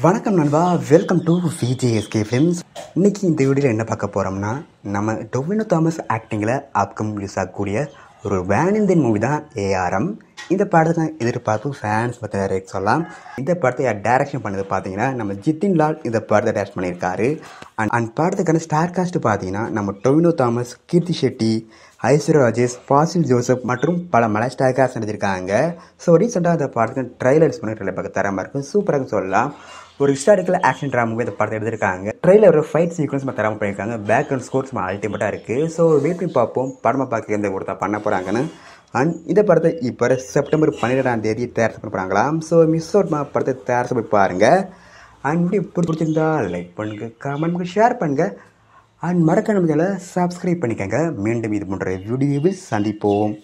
வணக்கம் நண்பா, welcome to VJSK films. இன்றைக்கி இந்த வீடியோவில் என்ன பார்க்க போகிறோம்னா, நம்ம டொவினோ தாமஸ் ஆக்டிங்கில் அப்கம் ரிலீஸ் ஆகக்கூடிய ஒரு வேன் இந்தியன் மூவி தான் ஏஆர்எம். இந்த படத்தை எதிர்பார்ப்பு ஃபேன்ஸ் பற்றி நிறைய சொல்லலாம். இந்த படத்தை டைரக்ஷன் பண்ணது பார்த்தீங்கன்னா நம்ம ஜித்தின் லால் இந்த படத்தை டைரக்ட் பண்ணியிருக்காரு. அண்ட் படத்துக்கான ஸ்டார் காஸ்ட் பார்த்தீங்கன்னா நம்ம டொவினோ தாமஸ், கீர்த்தி ஷெட்டி, ஐஸ்வர்யா ராஜேஷ், ஃபாசில் ஜோசப் மற்றும் பல மலை ஸ்டார் காஸ்ட் நடிச்சிருக்காங்க. ஸோ ரீசெண்டாக அந்த படத்துக்கு ட்ரைலர்ஸ் பண்ணி ட்ரைலர் பார்க்க தரமாக இருக்கும், சூப்பராக சொல்லலாம். ஒரு ஹிஸ்டாரிக்கல் ஆக்ஷன் ட்ராமா மூவி இந்த படத்தை எடுத்திருக்காங்க. ட்ரெயிலர் ஒரு ஃபைட் சீக்வன்ஸ் தரமாக பண்ணியிருக்காங்க. பேக்ரவுண்ட் ஸ்கோர்ஸ் அல்டிமேட்டாக இருக்குது. ஸோ வெயிட் பண்ணி பார்ப்போம் படமாக பார்க்க எந்த ஒருத்தா பண்ண போகிறாங்கன்னு. அண்ட் இந்த படத்தை இப்போ செப்டம்பர் 12ஆம் தேதி தயாரித்து பண்ண போகிறாங்களாம். ஸோ மிஸ் அவுட் படத்தை தயாரித்து போய் பாருங்கள். அண்ட் வீடியோ பிடிச்சிருந்தா லைக் பண்ணுங்கள், கமெண்ட் பண்ணுங்கள், ஷேர் பண்ணுங்கள். அண்ட் மறக்க நம்ம சப்ஸ்கிரைப் பண்ணிக்கோங்க. மீண்டும் இது போன்ற வீடியோவில் சந்திப்போம்.